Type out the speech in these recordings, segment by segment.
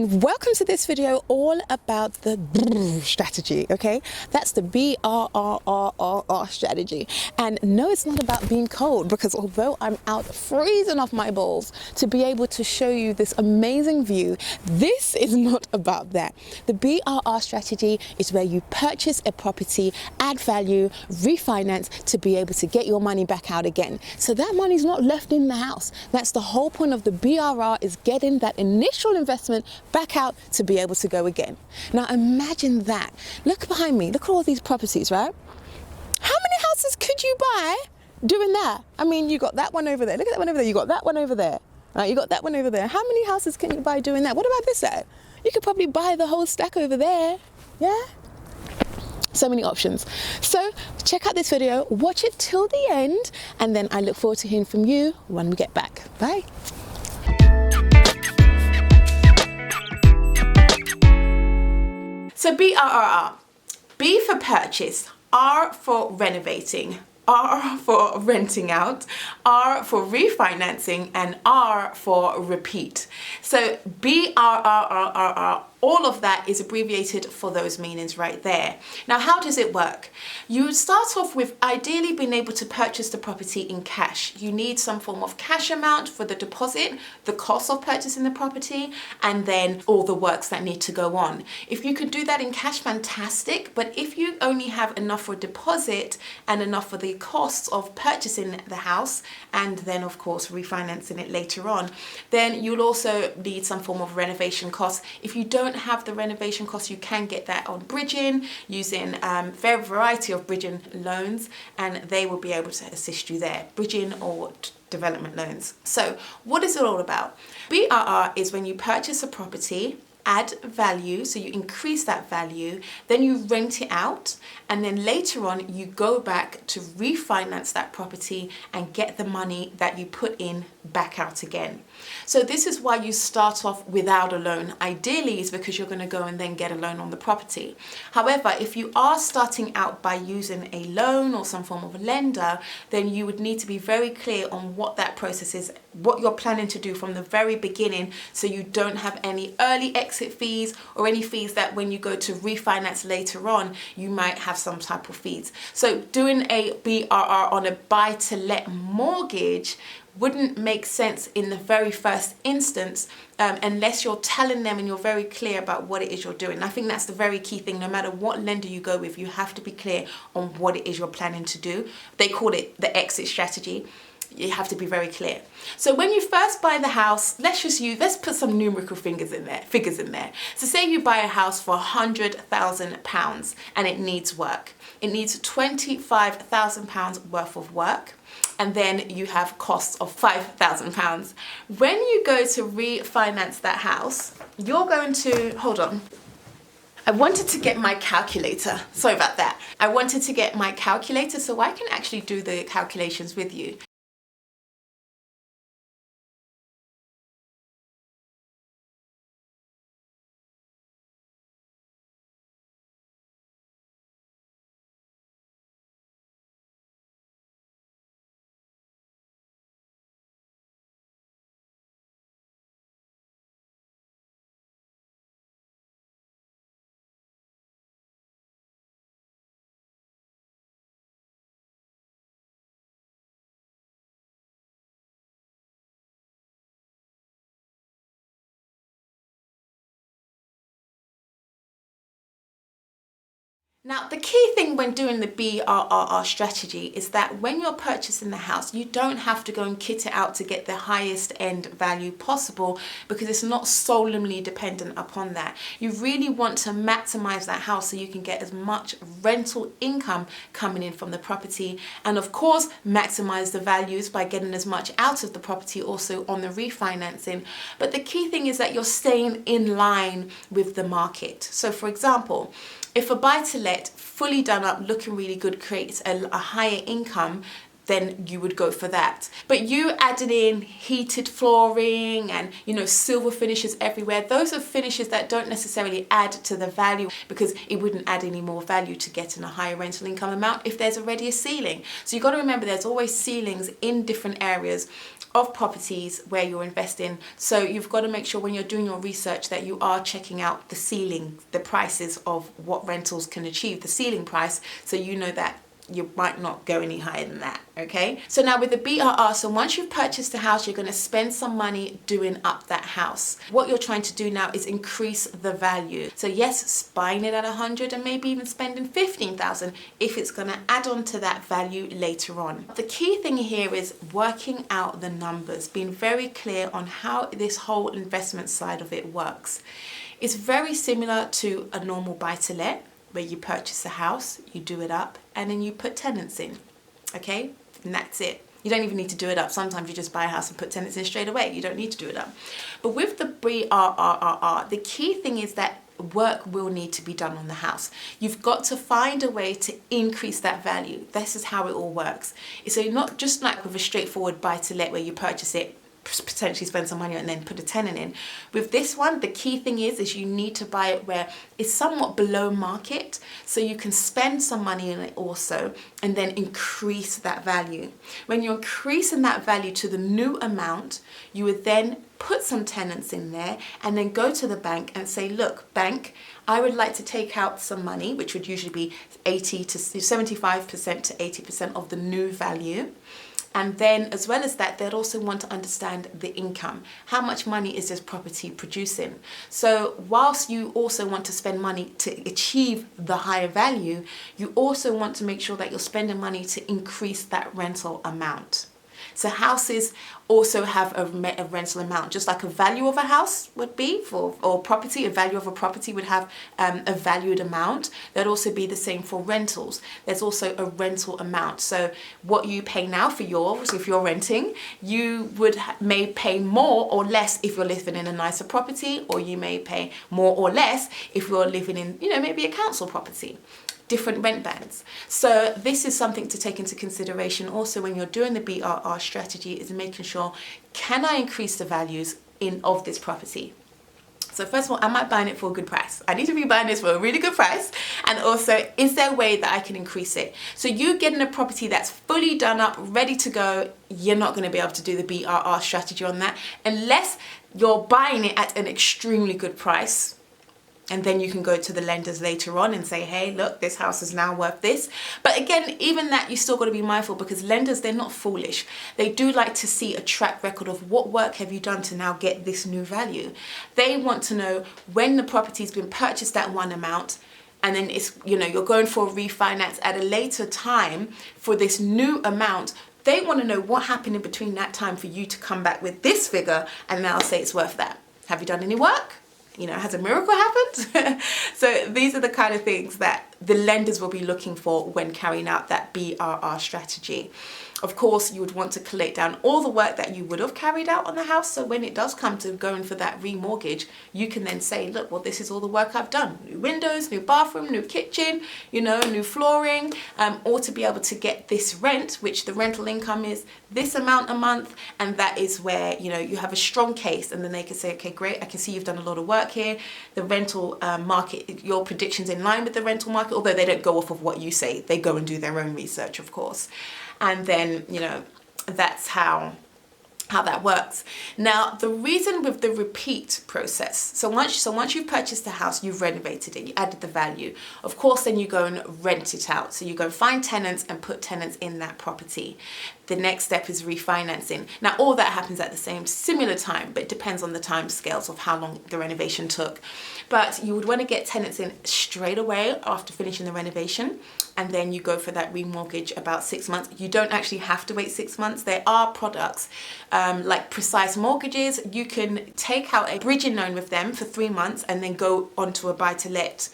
and welcome to this video all about the BRRRR strategy, okay? That's the BRRRR strategy. And no, it's not about being cold, because although I'm out freezing off my balls to be able to show you this amazing view, this is not about that. The BRRRR strategy is where you purchase a property, add value, refinance to be able to get your money back out again. So that money's not left in the house. That's the whole point of the BRRRR, is getting that initial investment back out to be able to go again. Now imagine that. Look behind me. Look at all these properties, right? How many houses could you buy doing that? I mean, you got that one over there. Look at that one over there. You got that one over there. Right? You got that one over there. How many houses can you buy doing that? What about this side? You could probably buy the whole stack over there. Yeah? So many options. So check out this video, watch it till the end, and then I look forward to hearing from you when we get back. Bye. So BRRRR. B for purchase, R for renovating, R for renting out, R for refinancing, and R for repeat. So BRRRR, all of that is abbreviated for those meanings right there. Now, how does it work? You would start off with ideally being able to purchase the property in cash. You need some form of cash amount for the deposit, the cost of purchasing the property, and then all the works that need to go on. If you could do that in cash, fantastic. But if you only have enough for a deposit and enough for the costs of purchasing the house, and then of course refinancing it later on, then you'll also need some form of renovation costs. If you don't have the renovation costs, you can get that on bridging, using a variety of bridging loans, and they will be able to assist you there, bridging or development loans. So what is it all about? BRRRR is when you purchase a property, add value, so you increase that value, then you rent it out, and then later on you go back to refinance that property and get the money that you put in back out again. So this is why you start off without a loan. Ideally is because you're going to go and then get a loan on the property. However, if you are starting out by using a loan or some form of lender, then you would need to be very clear on what that process is, what you're planning to do from the very beginning, so you don't have any early exit fees or any fees that when you go to refinance later on, you might have some type of fees. So doing a BRRRR on a buy-to-let mortgage wouldn't make sense in the very first instance unless you're telling them and you're very clear about what it is you're doing. I think that's the very key thing. No matter what lender you go with, you have to be clear on what it is you're planning to do. They call it the exit strategy. You have to be very clear. So when you first buy the house, let's put some numerical figures in there. So say you buy a house for £100,000 and it needs work. It needs £25,000 worth of work. And then you have costs of £5,000. When you go to refinance that house, you're going to, hold on. I wanted to get my calculator. Sorry about that. I wanted to get my calculator so I can actually do the calculations with you. Now, the key thing when doing the BRRRR strategy is that when you're purchasing the house, you don't have to go and kit it out to get the highest end value possible, because it's not solely dependent upon that. You really want to maximize that house so you can get as much rental income coming in from the property, and of course maximize the values by getting as much out of the property also on the refinancing. But the key thing is that you're staying in line with the market. So for example, if a buy-to-let fully done up, looking really good, creates a higher income, then you would go for that. But you added in heated flooring and, you know, silver finishes everywhere. Those are finishes that don't necessarily add to the value, because it wouldn't add any more value to getting a higher rental income amount if there's already a ceiling. So you've got to remember there's always ceilings in different areas of properties where you're investing. So you've got to make sure when you're doing your research that you are checking out the ceiling, the prices of what rentals can achieve, the ceiling price, so you know that you might not go any higher than that, okay? So now with the BRRR, so once you've purchased a house, you're gonna spend some money doing up that house. What you're trying to do now is increase the value. So yes, buying it at 100 and maybe even spending 15,000 if it's gonna add on to that value later on. The key thing here is working out the numbers, being very clear on how this whole investment side of it works. It's very similar to a normal buy-to-let, where you purchase a house, you do it up, and then you put tenants in, okay? And that's it. You don't even need to do it up. Sometimes you just buy a house and put tenants in straight away. You don't need to do it up. But with the BRRRR, the key thing is that work will need to be done on the house. You've got to find a way to increase that value. This is how it all works. So not just like with a straightforward buy-to-let where you purchase it, potentially spend some money and then put a tenant in. With this one, the key thing is you need to buy it where it's somewhat below market, so you can spend some money in it also and then increase that value. When you're increasing that value to the new amount, you would then put some tenants in there and then go to the bank and say, look, bank, I would like to take out some money, which would usually be 75% to 80% of the new value. And then as well as that, they'd also want to understand the income. How much money is this property producing? So whilst you also want to spend money to achieve the higher value, you also want to make sure that you're spending money to increase that rental amount. So houses also have a rental amount, just like a value of a house would be or property, a value of a property would have a valued amount. That'd also be the same for rentals. There's also a rental amount. So what you pay now for yours, if you're renting, you may pay more or less if you're living in a nicer property, or you may pay more or less if you're living in, maybe a council property. Different rent bands. So this is something to take into consideration also when you're doing the BRRRR strategy, is making sure, can I increase the values of this property? So first of all, am I buying it for a good price? I need to be buying this for a really good price. And also, is there a way that I can increase it? So you getting a property that's fully done up, ready to go, you're not going to be able to do the BRRRR strategy on that unless you're buying it at an extremely good price. And then you can go to the lenders later on and say, hey, look, this house is now worth this. But again, even that, you still got to be mindful, because lenders, they're not foolish. They do like to see a track record of what work have you done to now get this new value. They want to know when the property's been purchased at one amount, and then it's, you're going for a refinance at a later time for this new amount. They want to know what happened in between that time for you to come back with this figure and now say it's worth that. Have you done any work? Has a miracle happened? So these are the kind of things that the lenders will be looking for when carrying out that BRRRR strategy. Of course, you would want to collect down all the work that you would have carried out on the house. So when it does come to going for that remortgage, you can then say, look, well, this is all the work I've done. New windows, new bathroom, new kitchen, new flooring, all to be able to get this rent, which the rental income is this amount a month. And that is where, you have a strong case, and then they can say, okay, great, I can see you've done a lot of work here. The rental market, your predictions in line with the rental market, although they don't go off of what you say, they go and do their own research, of course. And then, that's how that works. Now, the reason with the repeat process, so once you've purchased the house, you've renovated it, you added the value, of course, then you go and rent it out. So you go find tenants and put tenants in that property. The next step is refinancing. Now, all that happens at the similar time, but it depends on the time scales of how long the renovation took. But you would want to get tenants in straight away after finishing the renovation, and then you go for that remortgage about 6 months. You don't actually have to wait 6 months. There are products like Precise Mortgages. You can take out a bridging loan with them for 3 months and then go onto a buy-to-let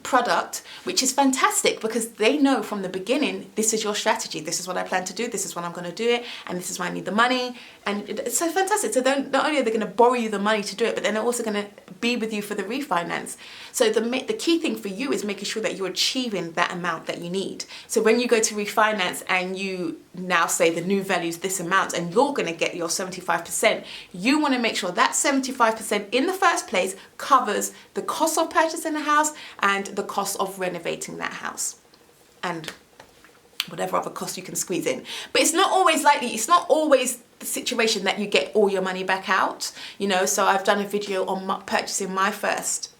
product, which is fantastic because they know from the beginning, this is your strategy. This is what I plan to do. This is when I'm going to do it. And this is why I need the money. And it's so fantastic. So not only are they going to borrow you the money to do it, but then they're also going to be with you for the refinance. So the key thing for you is making sure that you're achieving that amount that you need. So when you go to refinance and you now say the new value is this amount and you're going to get your 75%, you want to make sure that 75% in the first place covers the cost of purchasing the house and the cost of renovating that house and whatever other cost you can squeeze in. But it's not always likely, it's not always the situation that you get all your money back out. You know, so I've done a video on purchasing my first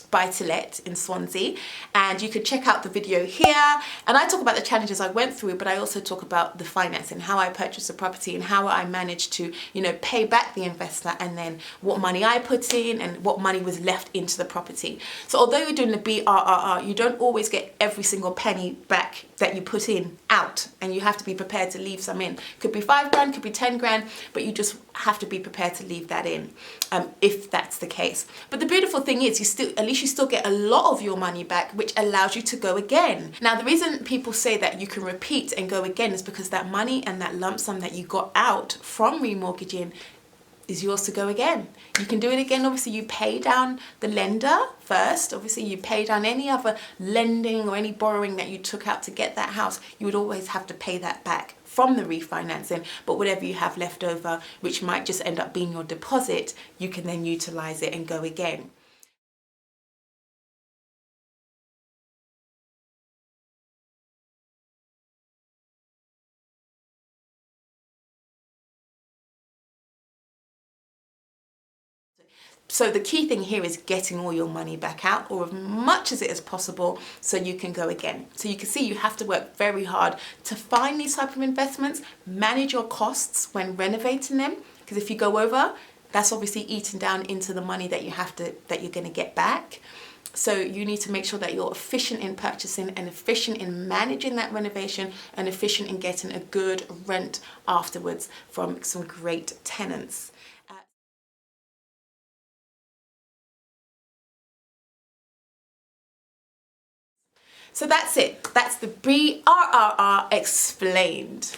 buy-to-let in Swansea, and you could check out the video here, and I talk about the challenges I went through, but I also talk about the financing, how I purchased the property and how I managed to, you know, pay back the investor, and then what money I put in and what money was left into the property. So although you're doing the BRRRR, you don't always get every single penny back that you put in out, and you have to be prepared to leave some in. Could be 5 grand, could be 10 grand, but you just have to be prepared to leave that in, if that's the case. But the beautiful thing is, at least you still get a lot of your money back, which allows you to go again. Now, the reason people say that you can repeat and go again is because that money and that lump sum that you got out from remortgaging is yours to go again. You can do it again. Obviously, you pay down the lender first. Obviously, you pay down any other lending or any borrowing that you took out to get that house. You would always have to pay that back from the refinancing, but whatever you have left over, which might just end up being your deposit, you can then utilize it and go again. So the key thing here is getting all your money back out, or as much as it is possible, so you can go again. So you can see you have to work very hard to find these type of investments, manage your costs when renovating them, because if you go over, that's obviously eating down into the money that you're going to get back. So you need to make sure that you're efficient in purchasing and efficient in managing that renovation and efficient in getting a good rent afterwards from some great tenants. So that's it. That's the BRRRR explained.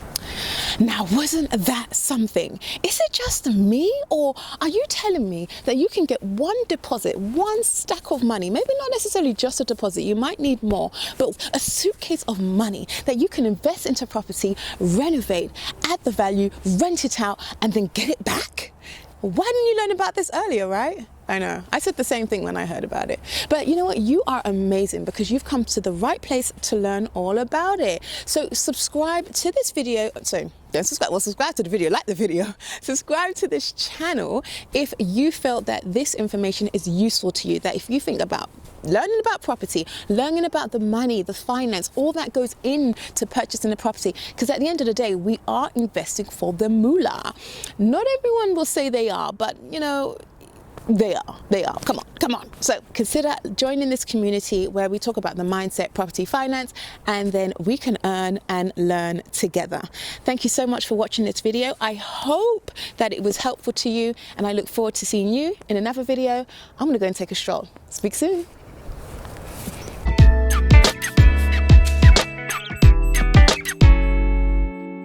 Now, wasn't that something? Is it just me, or are you telling me that you can get one deposit, one stack of money, maybe not necessarily just a deposit, you might need more, but a suitcase of money that you can invest into property, renovate, add the value, rent it out, and then get it back? Why didn't you learn about this earlier, right? I know. I said the same thing when I heard about it. But you know what? You are amazing, because you've come to the right place to learn all about it. So subscribe to this video. So don't subscribe. Well, subscribe to the video, like the video. Subscribe to this channel if you felt that this information is useful to you, that if you think about learning about property, learning about the money, the finance, all that goes into purchasing a property. Because at the end of the day, we are investing for the moolah. Not everyone will say they are, but you know, they are. Come on. So consider joining this community where we talk about the mindset, property finance, and then we can earn and learn together. Thank you so much for watching this video. I hope that it was helpful to you, and I look forward to seeing you in another video. I'm gonna go and take a stroll. Speak soon.